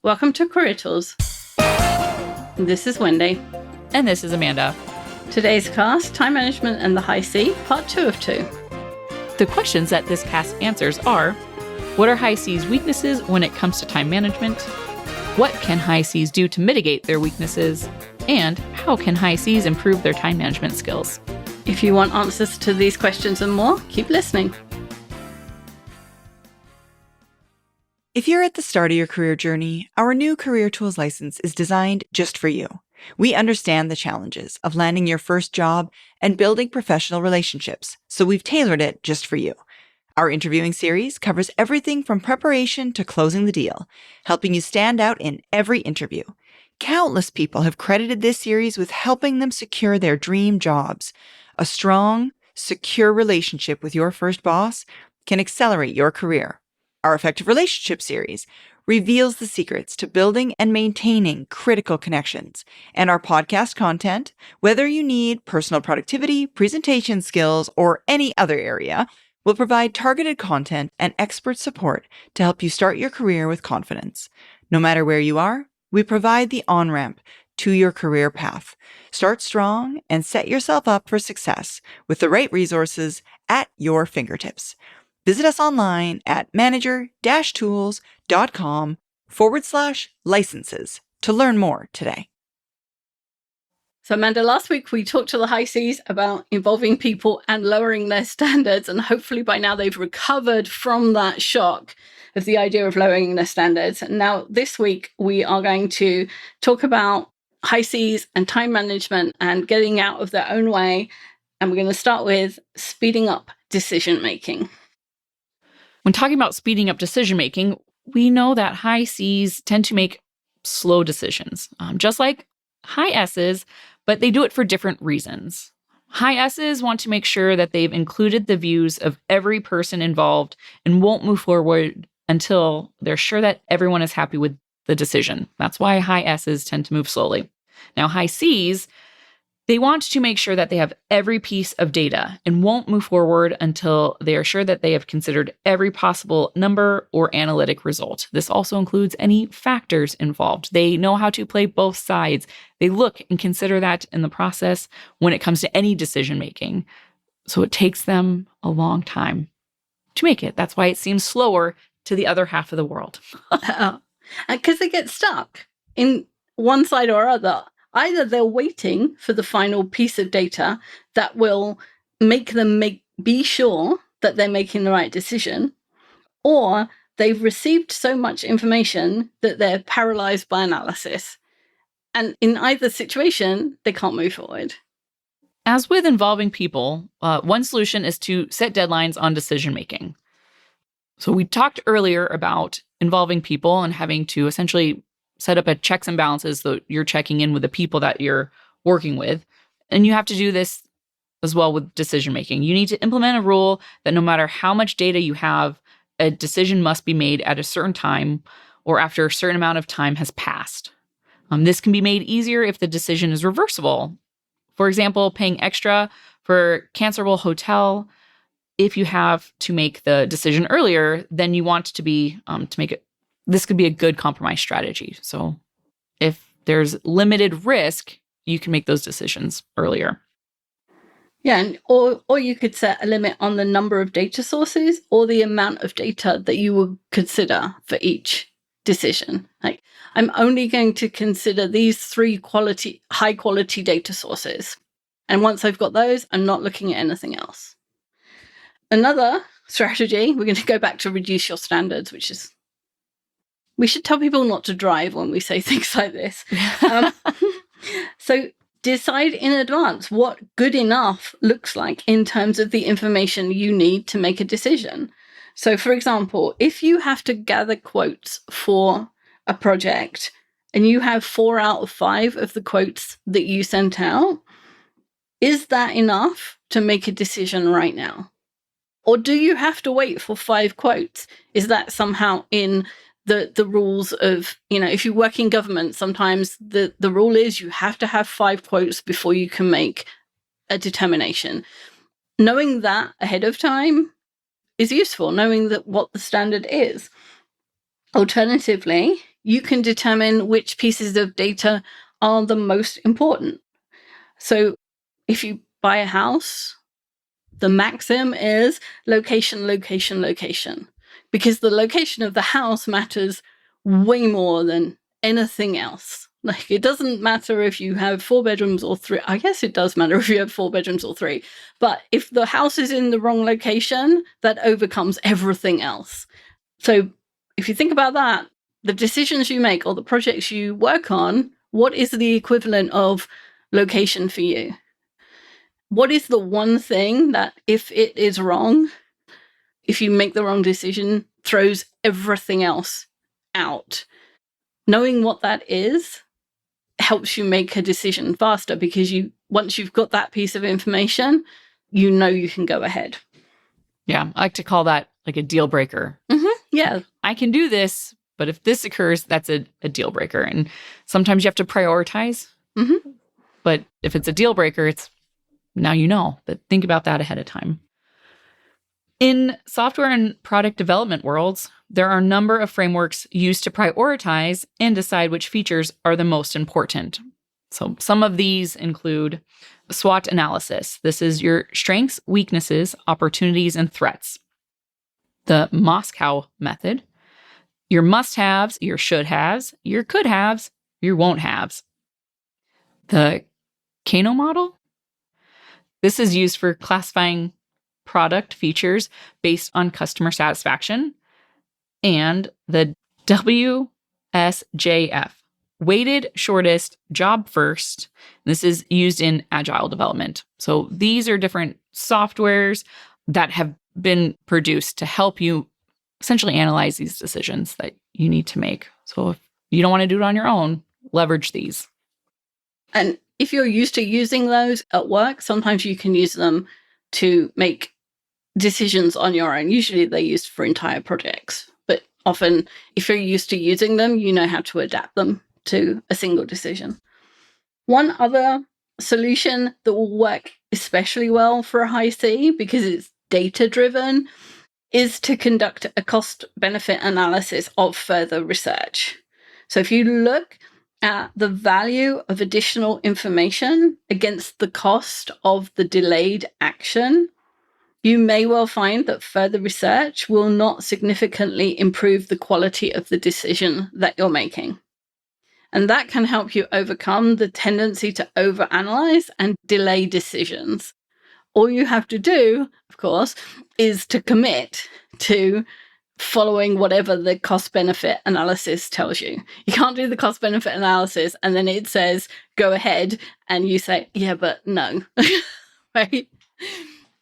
Welcome to Career Tools. This is Wendy. And this is Amanda. Today's class, Time Management and the High C, Part 2 of 2. The questions that this cast answers are, what are High C's weaknesses when it comes to time management? What can High C's do to mitigate their weaknesses? And how can High C's improve their time management skills? If you want answers to these questions and more, keep listening. If you're at the start of your career journey, our new Career Tools license is designed just for you. We understand the challenges of landing your first job and building professional relationships, so we've tailored it just for you. Our interviewing series covers everything from preparation to closing the deal, helping you stand out in every interview. Countless people have credited this series with helping them secure their dream jobs. A strong, secure relationship with your first boss can accelerate your career. Our Effective Relationship series reveals the secrets to building and maintaining critical connections. And our podcast content, whether you need personal productivity, presentation skills, or any other area, will provide targeted content and expert support to help you start your career with confidence. No matter where you are, we provide the on-ramp to your career path. Start strong and set yourself up for success with the right resources at your fingertips. Visit us online at manager-tools.com/licenses to learn more today. So Amanda, last week we talked to the High Cs about involving people and lowering their standards, and hopefully by now they've recovered from that shock of the idea of lowering their standards. And now this week we are going to talk about High Cs and time management and getting out of their own way. And we're going to start with speeding up decision-making. When talking about speeding up decision-making, we know that High Cs tend to make slow decisions, just like High S's, but they do it for different reasons. High S's want to make sure that they've included the views of every person involved and won't move forward until they're sure that everyone is happy with the decision. That's why High S's tend to move slowly. Now, High C's, they want to make sure that they have every piece of data and won't move forward until they are sure that they have considered every possible number or analytic result. This also includes any factors involved. They know how to play both sides. They look and consider that in the process when it comes to any decision making. So it takes them a long time to make it. That's why it seems slower to the other half of the world. Because they get stuck in one side or other. Either they're waiting for the final piece of data that will make them be sure that they're making the right decision, or they've received so much information that they're paralyzed by analysis. And in either situation, they can't move forward. As with involving people, one solution is to set deadlines on decision-making. So we talked earlier about involving people and having to essentially set up a checks and balances so you're checking in with the people that you're working with. And you have to do this as well with decision making. You need to implement a rule that no matter how much data you have, a decision must be made at a certain time or after a certain amount of time has passed. This can be made easier if the decision is reversible. For example, paying extra for cancelable hotel. If you have to make the decision earlier, then you want to be to make it. This could be a good compromise strategy. So if there's limited risk, you can make those decisions earlier. Yeah, or you could set a limit on the number of data sources or the amount of data that you would consider for each decision. Like, I'm only going to consider these 3 high quality data sources. And once I've got those, I'm not looking at anything else. Another strategy, we're going to go back to reduce your standards, which is we should tell people not to drive when we say things like this. So decide in advance what good enough looks like in terms of the information you need to make a decision. So, for example, if you have to gather quotes for a project and you have 4 out of 5 of the quotes that you sent out, is that enough to make a decision right now? Or do you have to wait for 5 quotes? Is that somehow in the rules of, if you work in government, sometimes the rule is you have to have 5 quotes before you can make a determination. Knowing that ahead of time is useful, knowing that what the standard is. Alternatively, you can determine which pieces of data are the most important. So if you buy a house, the maxim is location, location, location, because the location of the house matters way more than anything else. Like, it doesn't matter if you have 4 bedrooms or 3. I guess it does matter if you have 4 bedrooms or 3. But if the house is in the wrong location, that overcomes everything else. So if you think about that, the decisions you make or the projects you work on, what is the equivalent of location for you? What is the one thing that, if it is wrong, if you make the wrong decision, throws everything else out? Knowing what that is helps you make a decision faster, because once you've got that piece of information, you know you can go ahead. Yeah, I like to call that like a deal breaker. Yeah. I can do this, but if this occurs, that's a deal breaker. And sometimes you have to prioritize. But if it's a deal breaker, it's now you know. But think about that ahead of time. In software and product development worlds, there are a number of frameworks used to prioritize and decide which features are the most important. So some of these include SWOT analysis. This is your strengths, weaknesses, opportunities, and threats. The Moscow method, your must-haves, your should-haves, your could-haves, your won't-haves. The Kano model. This is used for classifying product features based on customer satisfaction. And the WSJF, weighted shortest, job first. This is used in agile development. So these are different softwares that have been produced to help you essentially analyze these decisions that you need to make. So if you don't want to do it on your own, leverage these. And if you're used to using those at work, sometimes you can use them to make decisions on your own. Usually they're used for entire projects, but often if you're used to using them, you know how to adapt them to a single decision. One other solution that will work especially well for a high C, because it's data-driven, is to conduct a cost-benefit analysis of further research. So if you look at the value of additional information against the cost of the delayed action, you may well find that further research will not significantly improve the quality of the decision that you're making. And that can help you overcome the tendency to overanalyze and delay decisions. All you have to do, of course, is to commit to following whatever the cost-benefit analysis tells you. You can't do the cost-benefit analysis and then it says, go ahead, and you say, yeah, but no, right?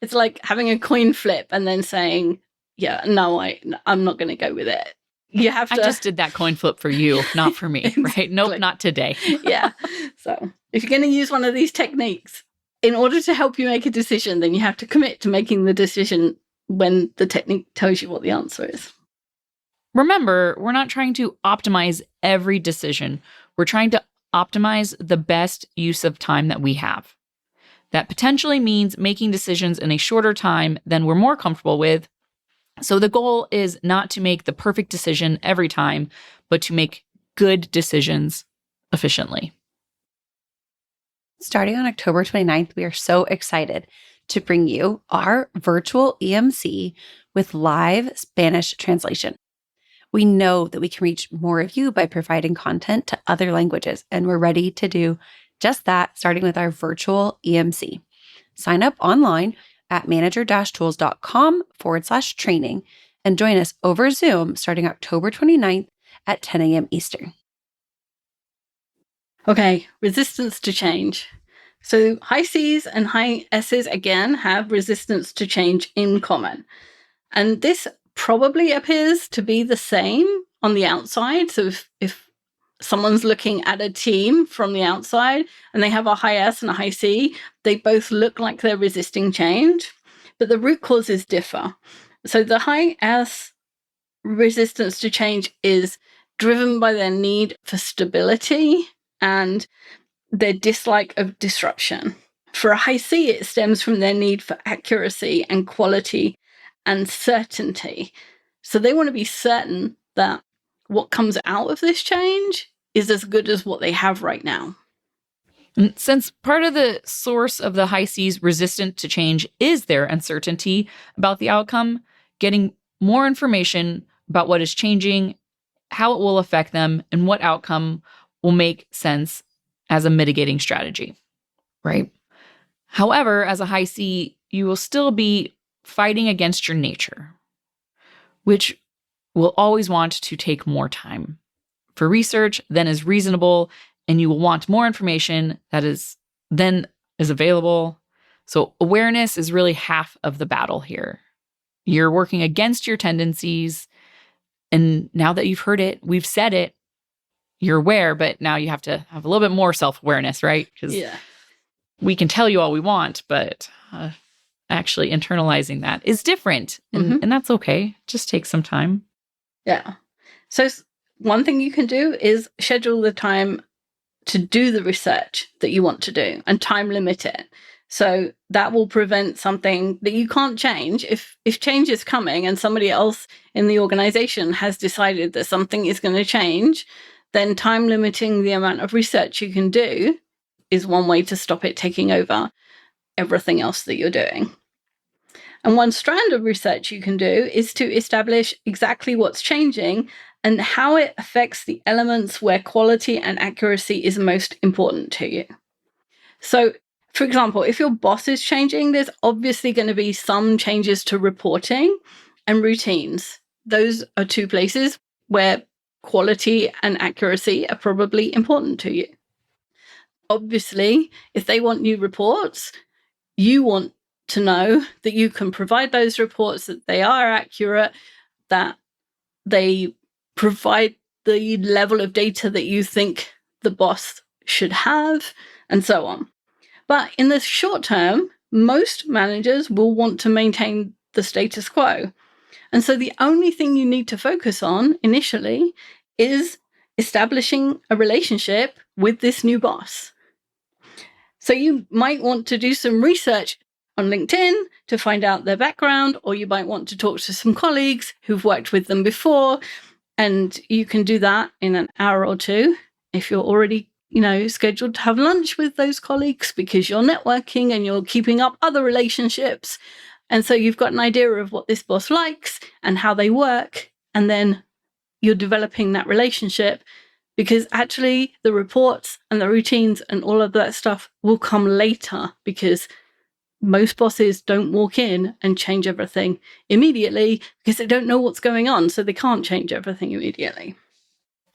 It's like having a coin flip and then saying, yeah, no, I'm not going to go with it. You have to. I just did that coin flip for you, not for me, right? Nope, not today. Yeah. So if you're going to use one of these techniques, in order to help you make a decision, then you have to commit to making the decision when the technique tells you what the answer is. Remember, we're not trying to optimize every decision. We're trying to optimize the best use of time that we have. That potentially means making decisions in a shorter time than we're more comfortable with. So the goal is not to make the perfect decision every time, but to make good decisions efficiently. Starting on October 29th, we are so excited to bring you our virtual EMC with live Spanish translation. We know that we can reach more of you by providing content to other languages, and we're ready to do just that, starting with our virtual EMC. Sign up online at manager-tools.com/training and join us over Zoom starting October 29th at 10 a.m. Eastern. Okay, resistance to change. So high C's and high S's, again, have resistance to change in common. And this probably appears to be the same on the outside. So if someone's looking at a team from the outside and they have a high S and a high C, they both look like they're resisting change, but the root causes differ. So the high S resistance to change is driven by their need for stability and their dislike of disruption. For a high C, it stems from their need for accuracy and quality and certainty. So they want to be certain that what comes out of this change is as good as what they have right now. And since part of the source of the high C's resistant to change is their uncertainty about the outcome, getting more information about what is changing, how it will affect them, and what outcome will make sense as a mitigating strategy, right? However, as a high C, you will still be fighting against your nature, which will always want to take more time for research than is reasonable, and you will want more information that is available. So awareness is really half of the battle here. You're working against your tendencies, and now that you've heard it, we've said it, you're aware, but now you have to have a little bit more self-awareness, right? Because we can tell you all we want, but actually internalizing that is different, and that's okay. It just takes some time. Yeah. So one thing you can do is schedule the time to do the research that you want to do and time limit it. So that will prevent something that you can't change. If change is coming and somebody else in the organization has decided that something is going to change, then time limiting the amount of research you can do is one way to stop it taking over everything else that you're doing. And one strand of research you can do is to establish exactly what's changing and how it affects the elements where quality and accuracy is most important to you. So, for example, if your boss is changing, there's obviously going to be some changes to reporting and routines. Those are two places where quality and accuracy are probably important to you. Obviously, if they want new reports, you want to know that you can provide those reports, that they are accurate, that they provide the level of data that you think the boss should have, and so on. But in the short term, most managers will want to maintain the status quo. And so the only thing you need to focus on initially is establishing a relationship with this new boss. So you might want to do some research on LinkedIn to find out their background, or you might want to talk to some colleagues who've worked with them before. And you can do that in an hour or two if you're already, scheduled to have lunch with those colleagues because you're networking and you're keeping up other relationships. And so you've got an idea of what this boss likes and how they work. And then you're developing that relationship, because actually the reports and the routines and all of that stuff will come later, because most bosses don't walk in and change everything immediately because they don't know what's going on, so they can't change everything immediately.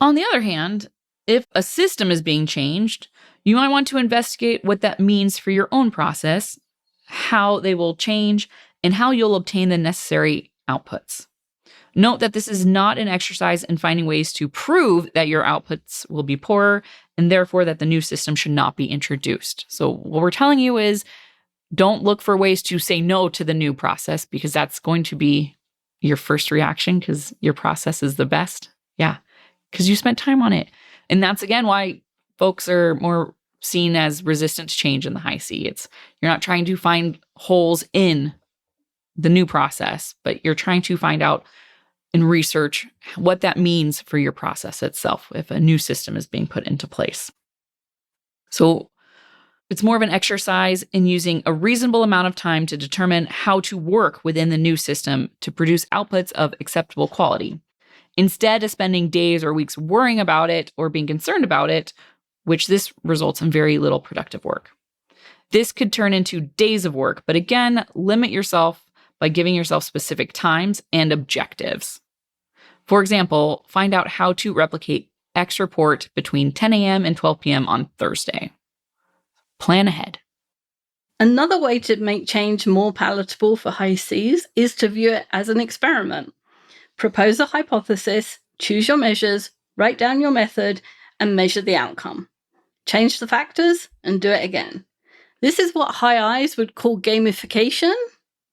On the other hand, if a system is being changed, you might want to investigate what that means for your own process, how they will change, and how you'll obtain the necessary outputs. Note that this is not an exercise in finding ways to prove that your outputs will be poorer, and therefore that the new system should not be introduced. So what we're telling you is, don't look for ways to say no to the new process, because that's going to be your first reaction because your process is the best. Yeah, because you spent time on it. And that's, again, why folks are more seen as resistant to change in the high C. You're not trying to find holes in the new process, but you're trying to find out and research what that means for your process itself if a new system is being put into place. So it's more of an exercise in using a reasonable amount of time to determine how to work within the new system to produce outputs of acceptable quality, instead of spending days or weeks worrying about it or being concerned about it, which this results in very little productive work. This could turn into days of work, but again, limit yourself by giving yourself specific times and objectives. For example, find out how to replicate X report between 10 a.m. and 12 p.m. on Thursday. Plan ahead. Another way to make change more palatable for high Cs is to view it as an experiment. Propose a hypothesis, choose your measures, write down your method, and measure the outcome. Change the factors and do it again. This is what high Is would call gamification,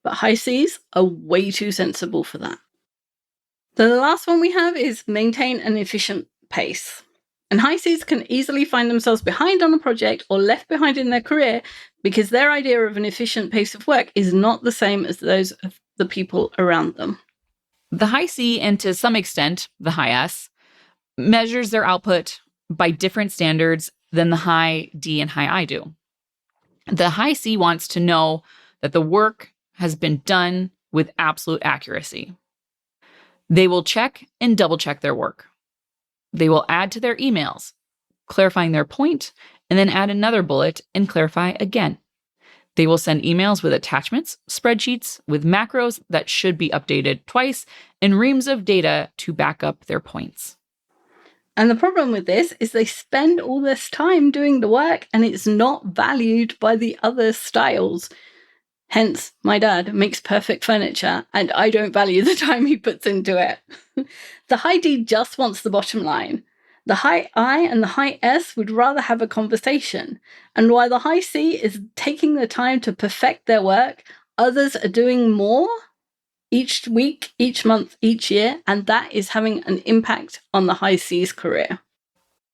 but high Cs are way too sensible for that. So the last one we have is maintain an efficient pace. And high Cs can easily find themselves behind on a project or left behind in their career because their idea of an efficient pace of work is not the same as those of the people around them. The high C, and to some extent the high S, measures their output by different standards than the high D and high I do. The high C wants to know that the work has been done with absolute accuracy. They will check and double check their work. They will add to their emails, clarifying their point, and then add another bullet and clarify again. They will send emails with attachments, spreadsheets, with macros that should be updated twice, and reams of data to back up their points. And the problem with this is they spend all this time doing the work and it's not valued by the other styles. Hence, my dad makes perfect furniture and I don't value the time he puts into it. The high D just wants the bottom line. The high I and the high S would rather have a conversation. And while the high C is taking the time to perfect their work, others are doing more each week, each month, each year, and that is having an impact on the high C's career.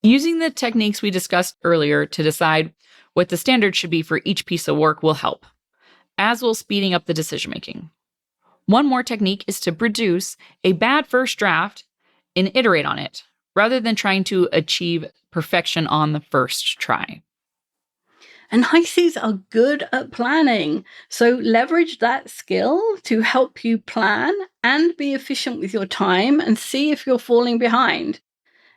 Using the techniques we discussed earlier to decide what the standard should be for each piece of work will help, as will speeding up the decision-making. One more technique is to produce a bad first draft and iterate on it, rather than trying to achieve perfection on the first try. And high C's are good at planning, so leverage that skill to help you plan and be efficient with your time and see if you're falling behind.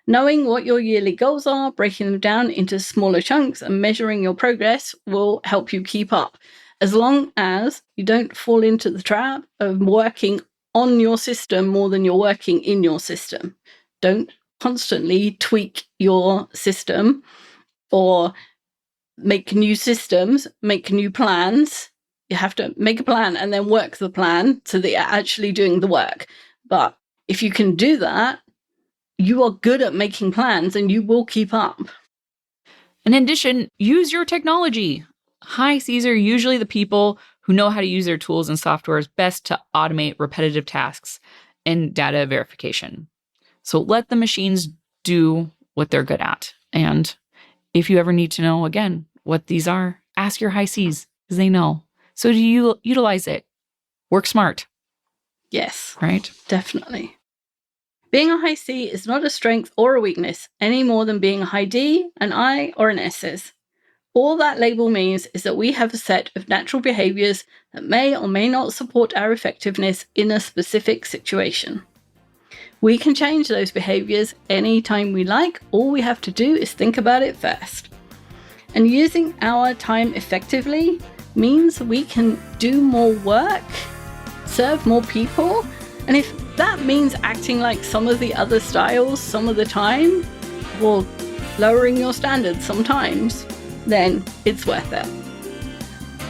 Knowing what your yearly goals are, breaking them down into smaller chunks and measuring your progress will help you keep up, as long as you don't fall into the trap of working on your system more than you're working in your system. Don't constantly tweak your system or make new systems, make new plans. You have to make a plan and then work the plan so that you're actually doing the work. But if you can do that, you are good at making plans and you will keep up. In addition, use your technology. High Cs are usually the people who know how to use their tools and softwares best to automate repetitive tasks and data verification. So let the machines do what they're good at. And if you ever need to know, again, what these are, ask your high Cs, because they know. So do you utilize it? Work smart. Yes. Right? Definitely. Being a high C is not a strength or a weakness, any more than being a high D, an I, or an S is. All that label means is that we have a set of natural behaviors that may or may not support our effectiveness in a specific situation. We can change those behaviors anytime we like. All we have to do is think about it first. And using our time effectively means we can do more work, serve more people, and if that means acting like some of the other styles some of the time, or lowering your standards sometimes, then it's worth it.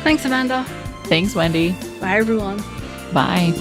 Thanks, Amanda. Thanks, Wendy. Bye, everyone. Bye.